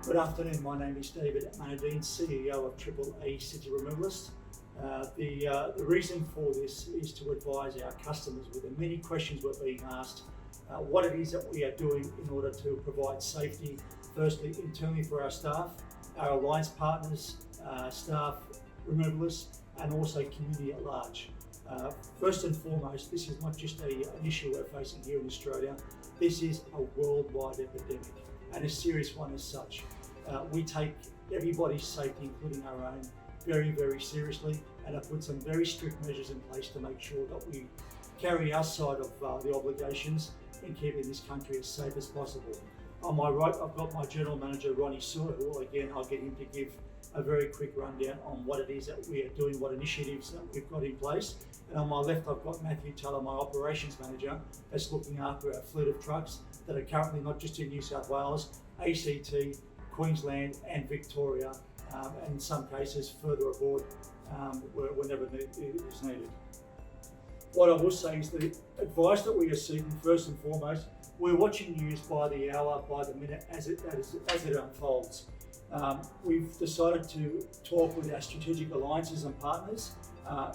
Good afternoon, my name is David Manadine, CEO of AAA City Removalist. The reason for this is to advise our customers with the many questions we're being asked, what it is that we are doing in order to provide safety, firstly internally for our staff, our alliance partners, staff, removalists, and also community at large. First and foremost, this is not just an issue we're facing here in Australia, this is a worldwide epidemic and a serious one as such. We take everybody's safety, including our own, very, very seriously, and have put some very strict measures in place to make sure that we carry our side of the obligations in keeping this country as safe as possible. On my right, I've got my General Manager, Ronnie Sewer, who again, I'll get him to give a very quick rundown on what it is that we are doing, what initiatives that we've got in place. And on my left, I've got Matthew Teller, my Operations Manager, that's looking after our fleet of trucks that are currently not just in New South Wales, ACT, Queensland and Victoria, and in some cases further abroad whenever it is needed. What I will say is the advice that we are seeking, first and foremost, we're watching news by the hour, by the minute as it unfolds. We've decided to talk with our strategic alliances and partners,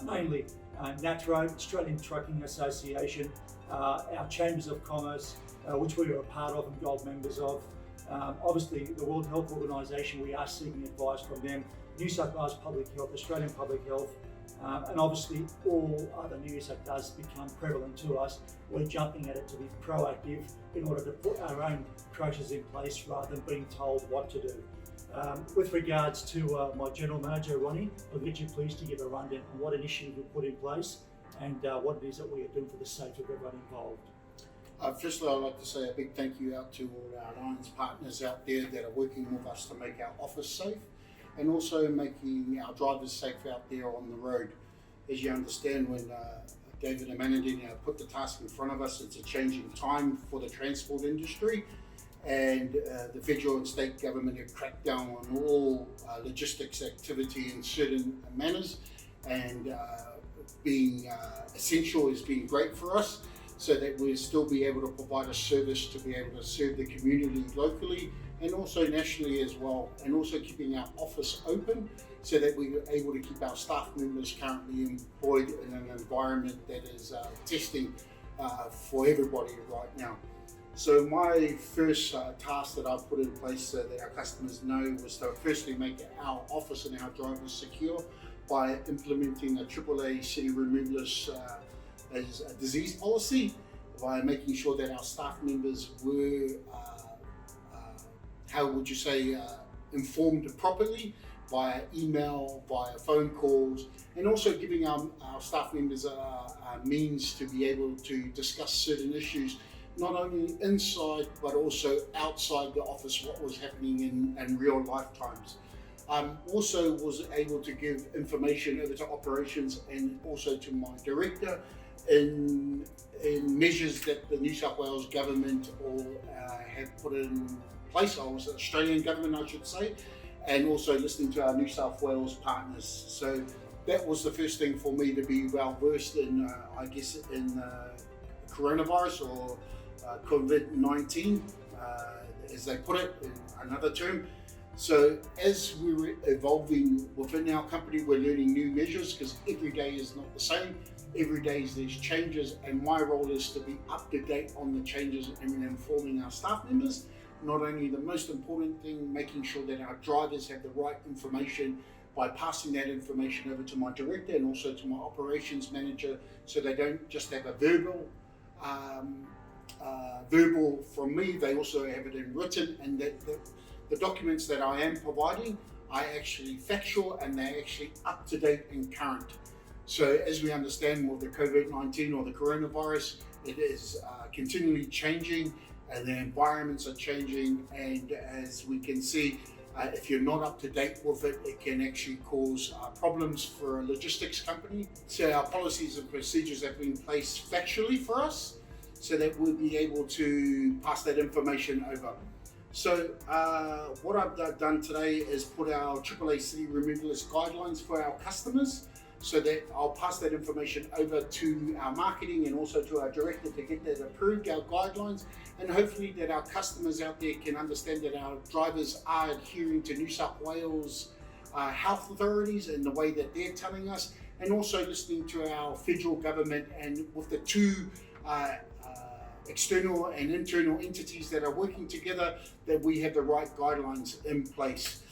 namely NATRO, Australian Trucking Association, our Chambers of Commerce, which we are a part of and gold members of. Obviously, the World Health Organisation, we are seeking advice from them, New South Wales Public Health, Australian Public Health, and obviously all other news that does become prevalent to us, we're jumping at it to be proactive in order to put our own processes in place rather than being told what to do. With regards to my General Manager, Ronnie, I'll get you pleased to give a rundown on what initiatives we've put in place and what it is that we are doing for the safety of everyone involved. Firstly, I'd like to say a big thank you out to all our alliance partners out there that are working with us to make our office safe and also making our drivers safe out there on the road. As you understand, when David and Manadine put the task in front of us, it's a changing time for the transport industry, and the federal and state government have cracked down on all logistics activity in certain manners, and being essential has been great for us, so that we'll still be able to provide a service to be able to serve the community locally and also nationally as well, and also keeping our office open so that we're able to keep our staff members currently employed in an environment that is testing for everybody right now. So my first task that I've put in place so that our customers know was to firstly make our office and our drivers secure by implementing a AAA City Removalist as a disease policy, by making sure that our staff members were, informed properly via email, via phone calls, and also giving our staff members a means to be able to discuss certain issues, not only inside but also outside the office, what was happening in real lifetimes. Also was able to give information over to operations and also to my director in measures that the New South Wales government have put in place, or the Australian government I should say, and also listening to our New South Wales partners. So that was the first thing for me, to be well versed in, in coronavirus or Covid19, as they put it in another term. So as we were evolving within our company, we're learning new measures because every day is not the same. Every day there's changes, and my role is to be up to date on the changes and informing our staff members. Not only the most important thing, making sure that our drivers have the right information by passing that information over to my director and also to my operations manager, so they don't just have a verbal from me, they also have it in written, and that the documents that I am providing are actually factual and they're actually up to date and current. So as we understand with the Covid-19 or the coronavirus, it is continually changing and the environments are changing, and as we can see, if you're not up to date with it, it can actually cause problems for a logistics company. So our policies and procedures have been placed factually for us so that we'll be able to pass that information over. So what I've done today is put our AAA City Removalist guidelines for our customers so that I'll pass that information over to our marketing and also to our director to get that approved, our guidelines, and hopefully that our customers out there can understand that our drivers are adhering to New South Wales health authorities and the way that they're telling us, and also listening to our federal government and with the two external and internal entities that are working together, that we have the right guidelines in place.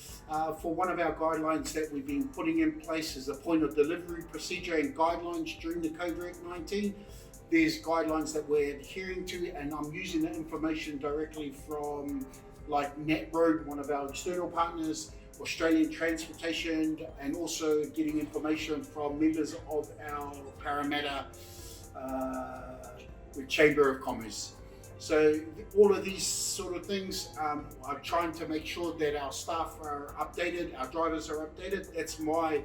For one of our guidelines that we've been putting in place is the point of delivery procedure and guidelines during the Covid-19. There's guidelines that we're adhering to, and I'm using the information directly from like NetRoad, one of our external partners, Australian Transportation, and also getting information from members of our Parramatta Chamber of Commerce. So all of these sort of things, I'm trying to make sure that our staff are updated, our drivers are updated. That's my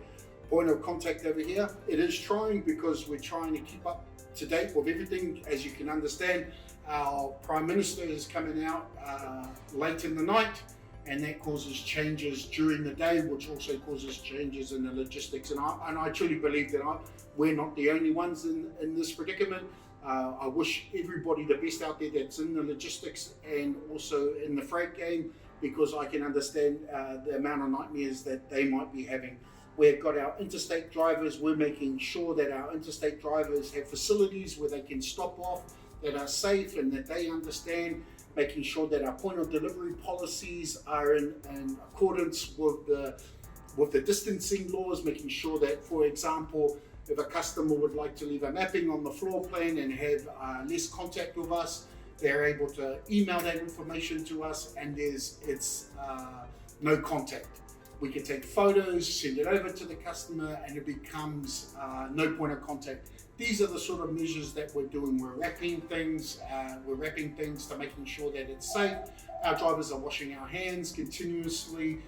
point of contact over here. It is trying because we're trying to keep up to date with everything. As you can understand, our Prime Minister is coming out late in the night, and that causes changes during the day, which also causes changes in the logistics. And I truly believe that we're not the only ones in this predicament. I wish everybody the best out there that's in the logistics and also in the freight game, because I can understand the amount of nightmares that they might be having. We've got our interstate drivers. We're making sure that our interstate drivers have facilities where they can stop off, that are safe and that they understand, making sure that our point of delivery policies are in accordance with the distancing laws, making sure that, for example, if a customer would like to leave a mapping on the floor plan and have less contact with us, they're able to email that information to us, and it's no contact. We can take photos, send it over to the customer, and it becomes no point of contact. These are the sort of measures that we're doing. We're wrapping things to making sure that it's safe. Our drivers are washing our hands continuously.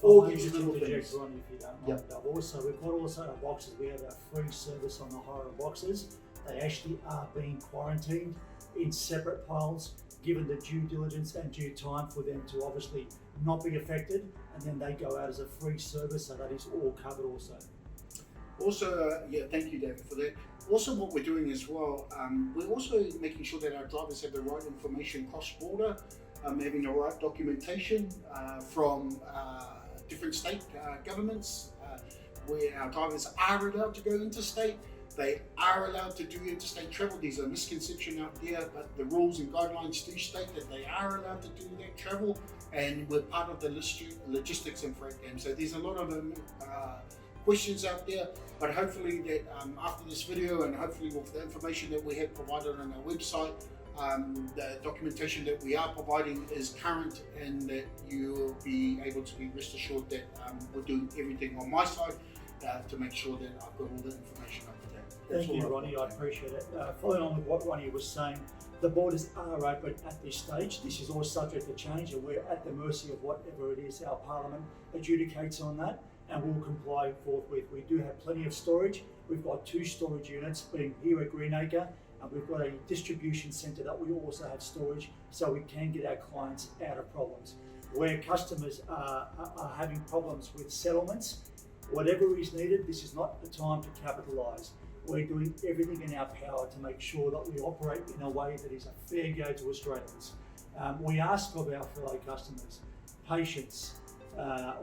All these little things. Ron, if you don't mind. Yep. We've got also our boxes. We have our free service on the hire boxes. They actually are being quarantined in separate piles, given the due diligence and due time for them to obviously not be affected, and then they go out as a free service, so that is all covered also. Also, thank you, David, for that. Also, what we're doing as well, we're also making sure that our drivers have the right information cross-border, having the right documentation from different state governments, where our drivers are allowed to go interstate. They are allowed to do interstate travel. There's a misconception out there, but the rules and guidelines do state that they are allowed to do that travel, and we're part of the logistics and freight game. So there's a lot of questions out there, but hopefully that after this video, and hopefully with the information that we have provided on our website, the documentation that we are providing is current, and that you'll be able to be rest assured that we're doing everything on my side to make sure that I've got all the information up to date. Thank you, Ronnie. I appreciate it. Following on with what Ronnie was saying, the borders are open at this stage. This is all subject to change, and we're at the mercy of whatever it is our Parliament adjudicates on that, and we'll comply forthwith. We do have plenty of storage. We've got 2 storage units being here at Greenacre, and we've got a distribution centre that we also have storage, so we can get our clients out of problems. Where customers are having problems with settlements, whatever is needed, this is not the time to capitalise. We're doing everything in our power to make sure that we operate in a way that is a fair go to Australians. We ask of our fellow customers patience.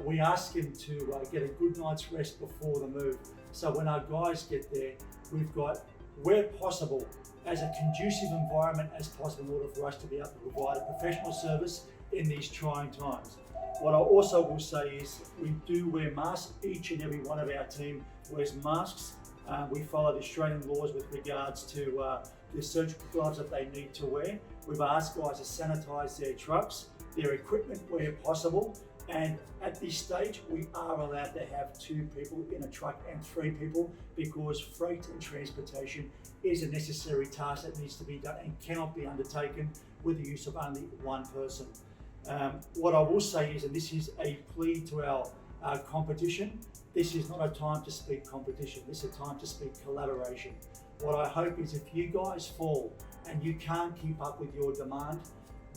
We ask them to get a good night's rest before the move. So when our guys get there, we've got, where possible, as a conducive environment as possible in order for us to be able to provide a professional service in these trying times. What I also will say is we do wear masks. Each and every one of our team wears masks. We follow the Australian laws with regards to the surgical gloves that they need to wear. We've asked guys to sanitise their trucks, their equipment where possible. And at this stage, we are allowed to have 2 people in a truck and 3 people, because freight and transportation is a necessary task that needs to be done and cannot be undertaken with the use of only 1 person. What I will say is, and this is a plea to our competition, this is not a time to speak competition, this is a time to speak collaboration. What I hope is, if you guys fall and you can't keep up with your demand,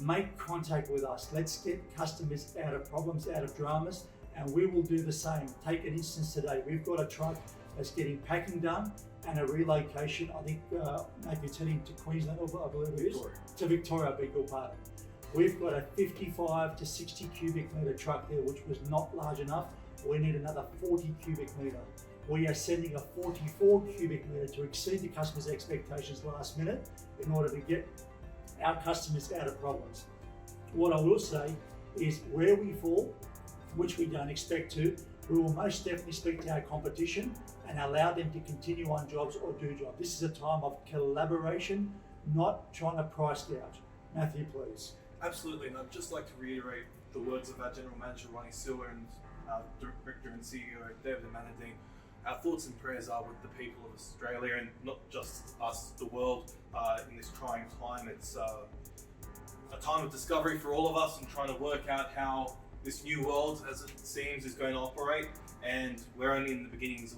make contact with us. Let's get customers out of problems, out of dramas, and we will do the same. Take an instance today. We've got a truck as getting packing done and a relocation. I think Matthew's heading to Queensland, I believe it is, to Victoria, I beg your pardon. We've got a 55 to 60 cubic metre truck there, which was not large enough. We need another 40 cubic metre. We are sending a 44 cubic metre to exceed the customer's expectations last minute in order to get our customers out of problems. What I will say is where we fall, which we don't expect to, we will most definitely speak to our competition and allow them to continue on jobs or do jobs. This is a time of collaboration, not trying to price gouge. Matthew, please. Absolutely, and I'd just like to reiterate the words of our General Manager Ronnie Sewer and our Director and CEO David Manadine. Our thoughts and prayers are with the people of Australia and not just us, the world, in this trying time. It's a time of discovery for all of us and trying to work out how this new world, as it seems, is going to operate, and we're only in the beginnings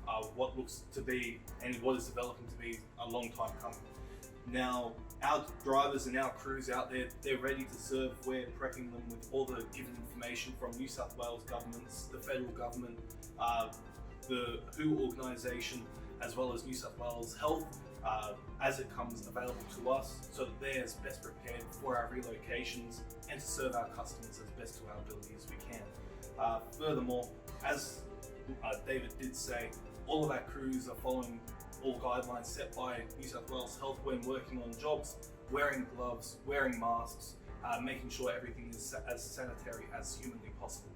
of what looks to be and what is developing to be a long time coming. Now, our drivers and our crews out there, they're ready to serve. We're prepping them with all the given information from New South Wales governments, the federal government, the WHO organisation, as well as New South Wales Health, as it comes available to us, so that they're as best prepared for our relocations and to serve our customers as best to our ability as we can. Furthermore, as David did say, all of our crews are following all guidelines set by New South Wales Health when working on jobs, wearing gloves, wearing masks, making sure everything is as sanitary as humanly possible.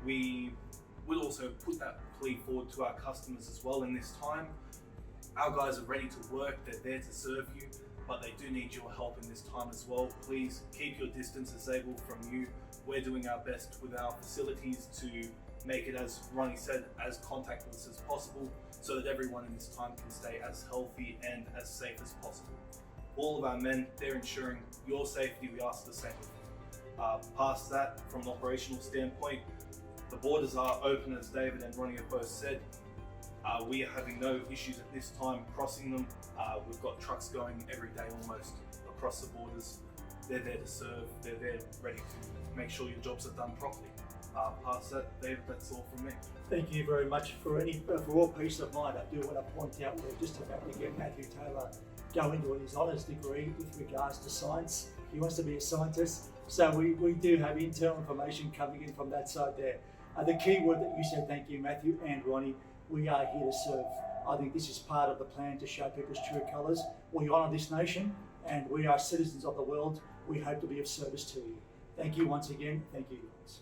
We would also put that plea forward to our customers as well in this time. Our guys are ready to work, they're there to serve you, but they do need your help in this time as well. Please keep your distance disabled from you. We're doing our best with our facilities to make it, as Ronnie said, as contactless as possible, so that everyone in this time can stay as healthy and as safe as possible. All of our men, they're ensuring your safety. We ask the same. Past that, from an operational standpoint, the borders are open, as David and Ronnie have both said. We are having no issues at this time crossing them. We've got trucks going every day almost across the borders. They're there to serve. They're there ready to make sure your jobs are done properly. Past that, David, that's all from me. Thank you very much. For all peace of mind, I do want to point out we're just about to get Matthew Taylor going to his honours degree with regards to science. He wants to be a scientist. So we do have internal information coming in from that side there. The key word that you said, thank you, Matthew and Ronnie, we are here to serve. I think this is part of the plan to show people's true colours. We honour this nation and we are citizens of the world. We hope to be of service to you. Thank you once again. Thank you, guys.